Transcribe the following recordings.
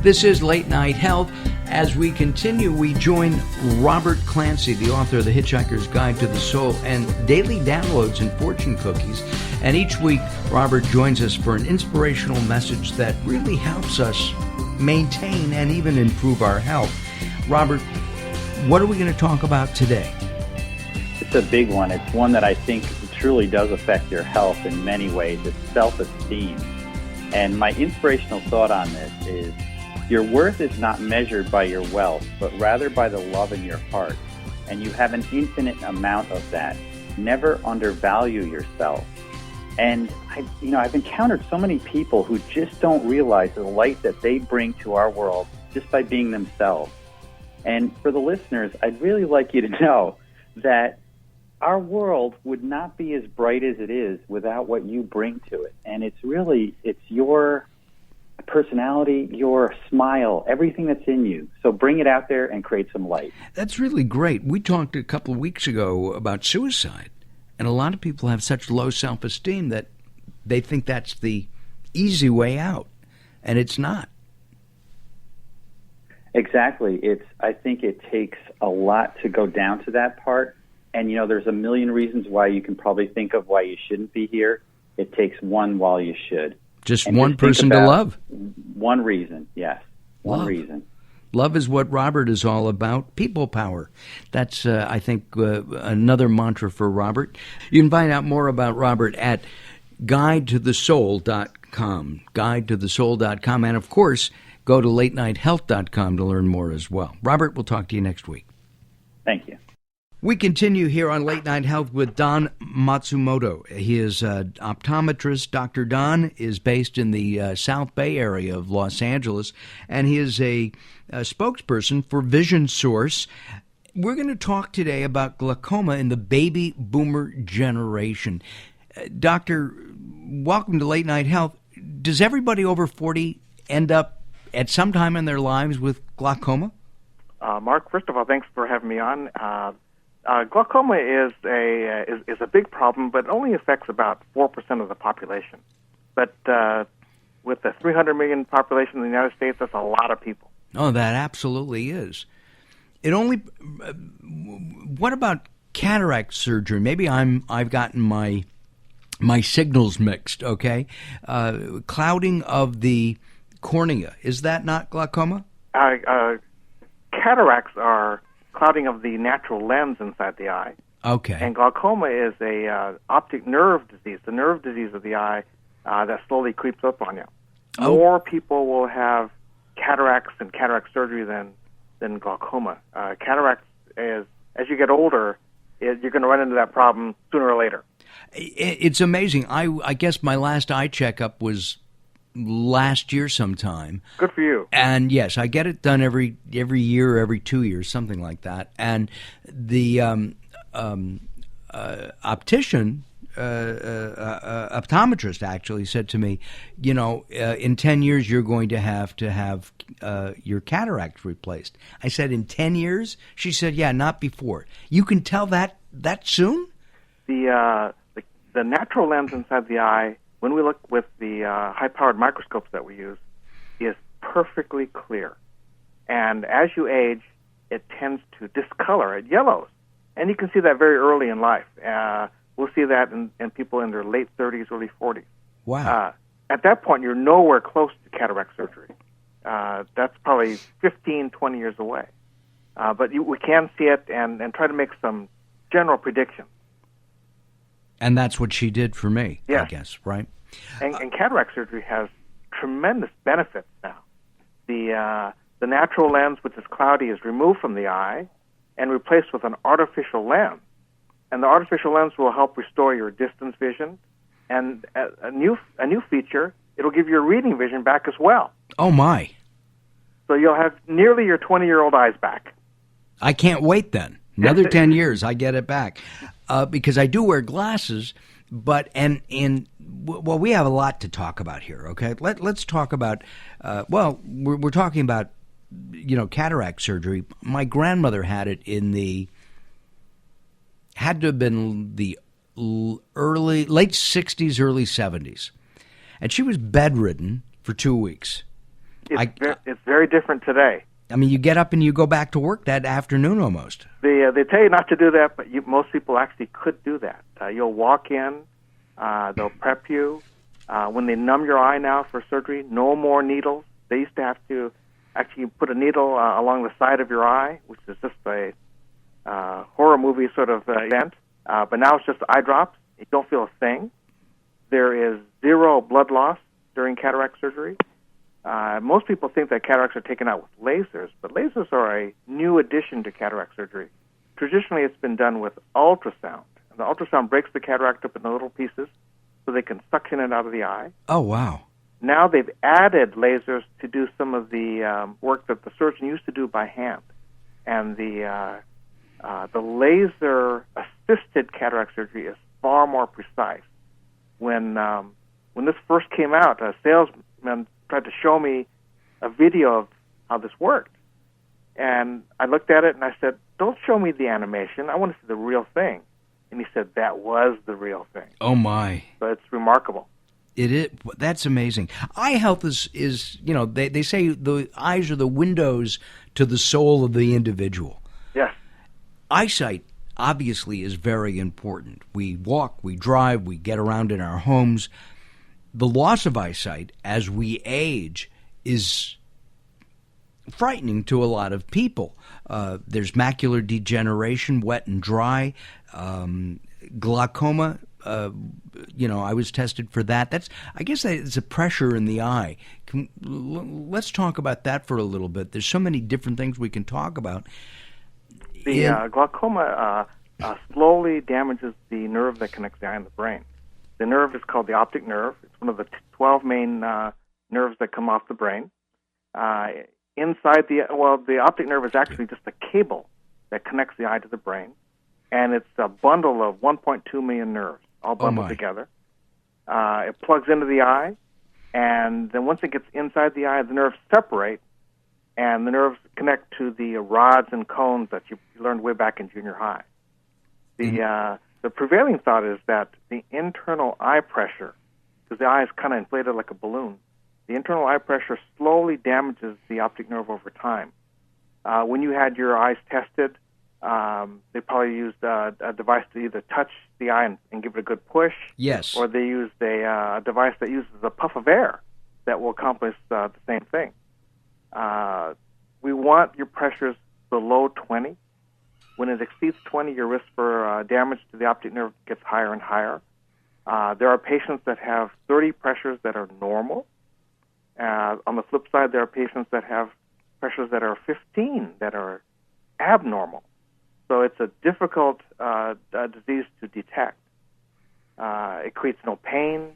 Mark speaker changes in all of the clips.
Speaker 1: This is Late Night Health. As we continue, we join Robert Clancy, the author of The Hitchhiker's Guide to the Soul and Daily Downloads and Fortune Cookies. And each week, Robert joins us for an inspirational message that really helps us maintain and even improve our health. Robert, what are we going to talk about today?
Speaker 2: It's a big one. It's one that I think truly does affect your health in many ways. It's self-esteem. And my inspirational thought on this is your worth is not measured by your wealth, but rather by the love in your heart. And you have an infinite amount of that. Never undervalue yourself. And I've encountered so many people who just don't realize the light that they bring to our world just by being themselves. And for the listeners, I'd really like you to know that our world would not be as bright as it is without what you bring to it. And it's your personality, your smile, everything that's in you. So bring it out there and create some light.
Speaker 1: That's really great. We talked a couple of weeks ago about suicide, and a lot of people have such low self-esteem that they think that's the easy way out, and it's not.
Speaker 2: Exactly. I think it takes a lot to go down to that part. And, there's a million reasons why you can probably think of why you shouldn't be here. It takes one while you should.
Speaker 1: Just one person to love.
Speaker 2: One reason, yes. One reason.
Speaker 1: Love is what Robert is all about. People power. That's, I think, another mantra for Robert. You can find out more about Robert at guidetothesoul.com. Guidetothesoul.com. And, of course, go to latenighthealth.com to learn more as well. Robert, we'll talk to you next week.
Speaker 2: Thank you.
Speaker 1: We continue here on Late Night Health with Don Matsumoto. He is an optometrist. Dr. Don is based in the South Bay area of Los Angeles, and he is a spokesperson for Vision Source. We're going to talk today about glaucoma in the baby boomer generation. Doctor, welcome to Late Night Health. Does everybody over 40 end up at some time in their lives with glaucoma?
Speaker 3: Mark, first of all, thanks for having me on. Glaucoma is a big problem, but only affects about 4% of the population. But with the 300 million population in the United States, that's a lot of people.
Speaker 1: Oh, that absolutely is. What about cataract surgery? Maybe I've gotten my signals mixed. Okay, clouding of the cornea, is that not glaucoma?
Speaker 3: Cataracts are clouding of the natural lens inside the eye.
Speaker 1: Okay.
Speaker 3: And glaucoma is a optic nerve disease, the nerve disease of the eye that slowly creeps up on you.
Speaker 1: Oh.
Speaker 3: More people will have cataracts and cataract surgery than glaucoma. Cataracts, as you get older, you're going to run into that problem sooner or later.
Speaker 1: It's amazing. I guess my last eye checkup was last year sometime.
Speaker 3: Good for you.
Speaker 1: And yes, I get it done every year, every 2 years, something like that. And the optometrist actually said to me, in 10 years you're going to have your cataracts replaced. I said, in 10 years? She said, yeah, not before. You can tell that soon?
Speaker 3: The natural lens inside the eye, when we look with the high-powered microscopes that we use, is perfectly clear. And as you age, it tends to discolor. It yellows. And you can see that very early in life. We'll see that in people in their late 30s, early 40s.
Speaker 1: Wow.
Speaker 3: At that point, you're nowhere close to cataract surgery. That's probably 15, 20 years away. But we can see it and try to make some general predictions.
Speaker 1: And that's what she did for me,
Speaker 3: yes.
Speaker 1: I guess, right?
Speaker 3: And cataract surgery has tremendous benefits now. The natural lens, which is cloudy, is removed from the eye and replaced with an artificial lens. And the artificial lens will help restore your distance vision. And a new feature, it'll give your reading vision back as well.
Speaker 1: Oh, my.
Speaker 3: So you'll have nearly your 20-year-old eyes back.
Speaker 1: I can't wait then. Another 10 years, I get it back. Because I do wear glasses, we have a lot to talk about here, okay? Let's talk about, we're talking about, cataract surgery. My grandmother had it had to have been the late 60s, early 70s. And she was bedridden for 2 weeks.
Speaker 3: It's very different today.
Speaker 1: I mean, you get up and you go back to work that afternoon almost.
Speaker 3: They tell you not to do that, but most people actually could do that. You'll walk in, they'll prep you. When they numb your eye now for surgery, no more needles. They used to have to actually put a needle along the side of your eye, which is just a horror movie sort of event. But now it's just eye drops. You don't feel a thing. There is zero blood loss during cataract surgery. Most people think that cataracts are taken out with lasers, but lasers are a new addition to cataract surgery. Traditionally, it's been done with ultrasound. And the ultrasound breaks the cataract up into little pieces so they can suction it out of the eye.
Speaker 1: Oh, wow.
Speaker 3: Now they've added lasers to do some of the work that the surgeon used to do by hand. And the laser-assisted cataract surgery is far more precise. When this first came out, a salesman tried to show me a video of how this worked. And I looked at it and I said, don't show me the animation. I want to see the real thing. And he said, that was the real thing.
Speaker 1: Oh, my.
Speaker 3: So it's remarkable.
Speaker 1: It is. That's amazing. Eye health is they say the eyes are the windows to the soul of the individual.
Speaker 3: Yes.
Speaker 1: Eyesight obviously is very important. We walk, we drive, we get around in our homes. The loss of eyesight as we age is frightening to a lot of people. There's macular degeneration, wet and dry, glaucoma. I was tested for that. I guess it's a pressure in the eye. Let's talk about that for a little bit. There's so many different things we can talk about.
Speaker 3: The glaucoma slowly damages the nerve that connects the eye and the brain. The nerve is called the optic nerve. It's one of the 12 main nerves that come off the brain. Inside the optic nerve is actually just a cable that connects the eye to the brain, and it's a bundle of 1.2 million nerves, all bundled together. It plugs into the eye, and then once it gets inside the eye, the nerves separate, and the nerves connect to the rods and cones that you learned way back in junior high. The prevailing thought is that the internal eye pressure, because the eye is kind of inflated like a balloon, the internal eye pressure slowly damages the optic nerve over time. When you had your eyes tested, they probably used a device to either touch the eye and give it a good push.
Speaker 1: Yes.
Speaker 3: Or they used a device that uses a puff of air that will accomplish the same thing. We want your pressures below 20. When it exceeds 20, your risk for damage to the optic nerve gets higher and higher. There are patients that have 30 pressures that are normal. On the flip side, there are patients that have pressures that are 15 that are abnormal. So it's a difficult disease to detect. It creates no pain.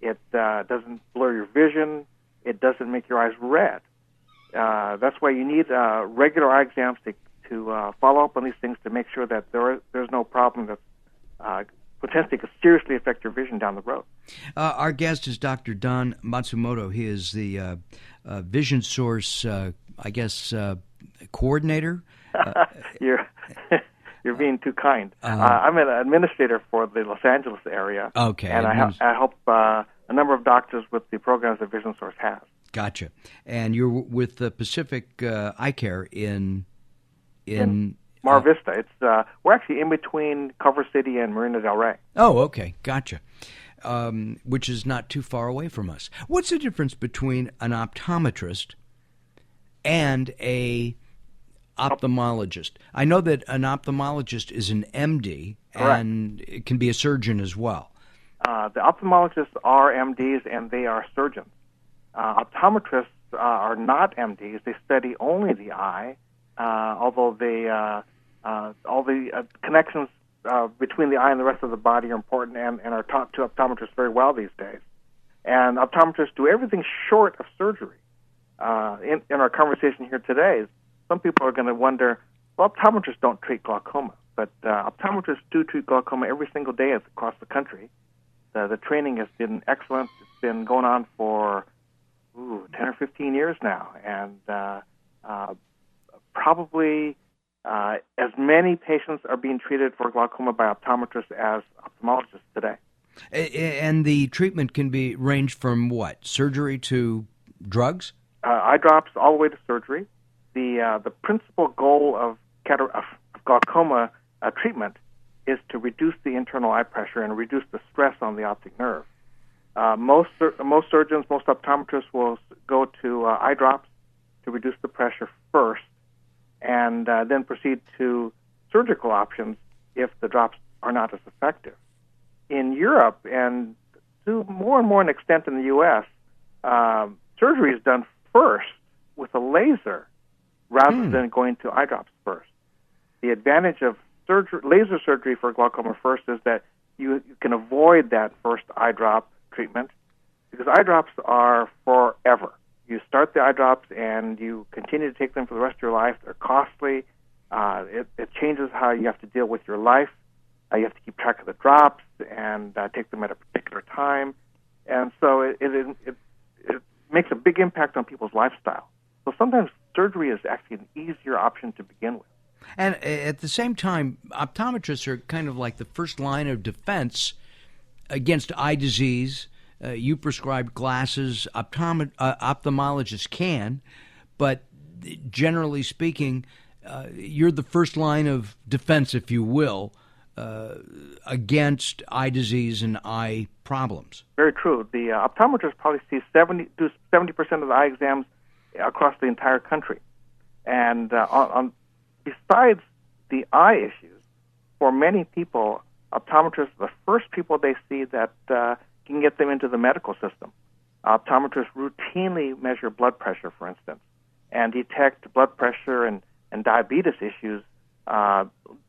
Speaker 3: It doesn't blur your vision. It doesn't make your eyes red. That's why you need regular eye exams to follow up on these things to make sure that there's no problem that potentially could seriously affect your vision down the road.
Speaker 1: Our guest is Dr. Don-Matsumoto. He is the Vision Source, coordinator.
Speaker 3: You're being too kind. I'm an administrator for the Los Angeles area.
Speaker 1: Okay.
Speaker 3: And I help a number of doctors with the programs that Vision Source has. Gotcha.
Speaker 1: And you're with the Pacific Eye Care in
Speaker 3: Mar Vista. It's we're actually in between Culver City and Marina del Rey.
Speaker 1: Oh, okay, gotcha. Which is not too far away from us. What's the difference between an optometrist and a ophthalmologist? I know that an ophthalmologist is an MD, and it can be a surgeon as well.
Speaker 3: The ophthalmologists are MDs, and they are surgeons. Optometrists are not MDs. They study only the eye, although they all the connections between the eye and the rest of the body are important and are taught to optometrists very well these days. And optometrists do everything short of surgery. In our conversation here today, some people are going to wonder, well, optometrists don't treat glaucoma, but optometrists do treat glaucoma every single day across the country. The training has been excellent. It's been going on for 10 or 15 years now, and probably as many patients are being treated for glaucoma by optometrists as ophthalmologists today.
Speaker 1: And the treatment can be ranged from what? Surgery to drugs?
Speaker 3: eye drops all the way to surgery. The principal goal of glaucoma treatment is to reduce the internal eye pressure and reduce the stress on the optic nerve. Most surgeons, most optometrists will go to eye drops to reduce the pressure first, and then proceed to surgical options if the drops are not as effective. In Europe, and to more and more an extent in the U.S., surgery is done first with a laser rather than going to eye drops first. The advantage of laser surgery for glaucoma first is that you can avoid that first eye drop treatment, because eye drops are forever. You start the eye drops and you continue to take them for the rest of your life. They're costly. It changes how you have to deal with your life. You have to keep track of the drops and take them at a particular time. And so it makes a big impact on people's lifestyle. So sometimes surgery is actually an easier option to begin with.
Speaker 1: And at the same time, optometrists are kind of like the first line of defense against eye disease. You prescribe glasses, ophthalmologists can, but generally speaking, you're the first line of defense, if you will, against eye disease and eye problems.
Speaker 3: Very true. The optometrists probably do 70% of the eye exams across the entire country. And besides the eye issues, for many people, optometrists are the first people they see that can get them into the medical system. Optometrists routinely measure blood pressure, for instance, and detect blood pressure and diabetes issues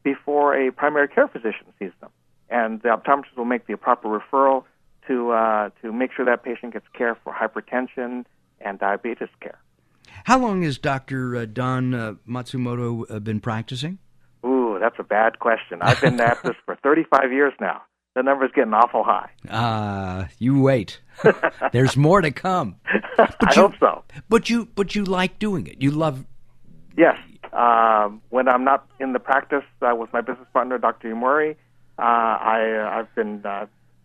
Speaker 3: before a primary care physician sees them. And the optometrist will make the proper referral to make sure that patient gets care for hypertension and diabetes care.
Speaker 1: How long has Dr. Don-Matsumoto been practicing?
Speaker 3: Ooh, that's a bad question. I've been at this for 35 years now. The number's getting awful high.
Speaker 1: You wait. There's more to come.
Speaker 3: I hope so.
Speaker 1: But you like doing it. You love.
Speaker 3: Yes. When I'm not in the practice with my business partner, Dr. Murray, I've been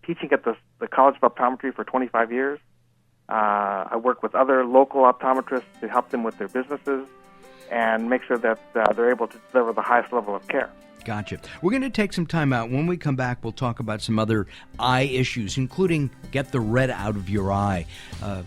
Speaker 3: teaching at the College of Optometry for 25 years. I work with other local optometrists to help them with their businesses and make sure that they're able to deliver the highest level of care.
Speaker 1: Gotcha. We're going to take some time out. When we come back, we'll talk about some other eye issues, including get the red out of your eye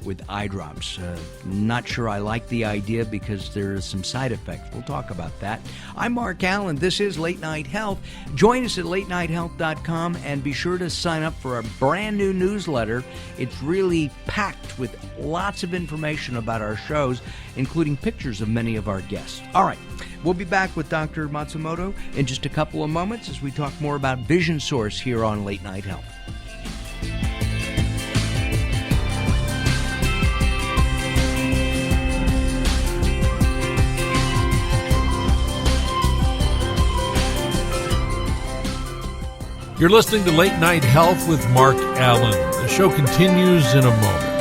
Speaker 1: with eye drops. Not sure I like the idea because there are some side effects. We'll talk about that. I'm Mark Alyn. This is Late Night Health. Join us at latenighthealth.com and be sure to sign up for a brand new newsletter. It's really packed with lots of information about our shows, including pictures of many of our guests. All right. We'll be back with Dr. Matsumoto in just a couple of moments as we talk more about Vision Source here on Late Night Health.
Speaker 4: You're listening to Late Night Health with Mark Alyn. The show continues in a moment.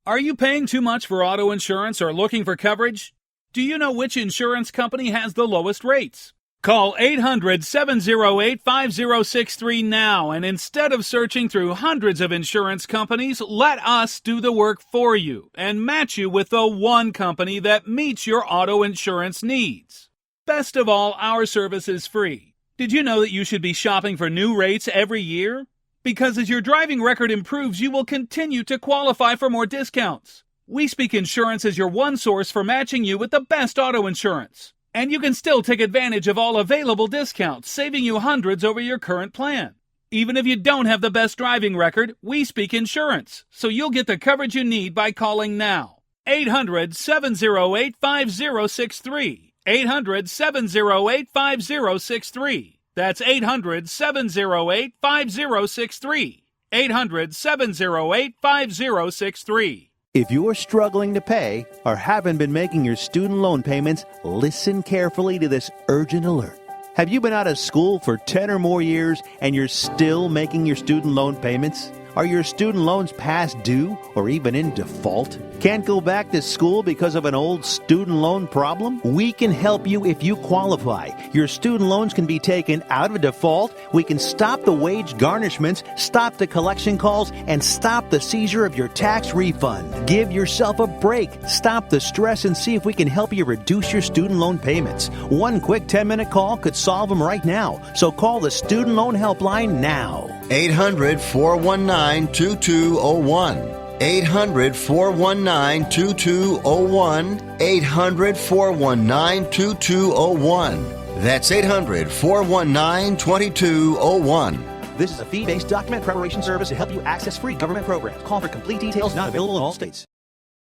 Speaker 5: Are you paying too much for auto insurance or looking for coverage? Do you know which insurance company has the lowest rates? Call 800-708-5063 now, and instead of searching through hundreds of insurance companies, let us do the work for you and match you with the one company that meets your auto insurance needs. Best of all, our service is free. Did you know that you should be shopping for new rates every year? Because as your driving record improves, you will continue to qualify for more discounts. We Speak Insurance is your one source for matching you with the best auto insurance. And you can still take advantage of all available discounts, saving you hundreds over your current plan. Even if you don't have the best driving record, We Speak Insurance, so you'll get the coverage you need by calling now. 800-708-5063. 800-708-5063. That's 800-708-5063. 800-708-5063.
Speaker 6: If you're struggling to pay or haven't been making your student loan payments, listen carefully to this urgent alert. Have you been out of school for 10 or more years and you're still making your student loan payments? Are your student loans past due or even in default? Can't go back to school because of an old student loan problem? We can help you if you qualify. Your student loans can be taken out of default. We can stop the wage garnishments, stop the collection calls, and stop the seizure of your tax refund. Give yourself a break. Stop the stress and see if we can help you reduce your student loan payments. One quick 10-minute call could solve them right now. So call the Student Loan Helpline now.
Speaker 7: 800-419-2201. 800-419-2201. 800-419-2201. That's 800-419-2201.
Speaker 6: This is a fee-based document preparation service to help you access free government programs. Call for complete details. Not available in all states.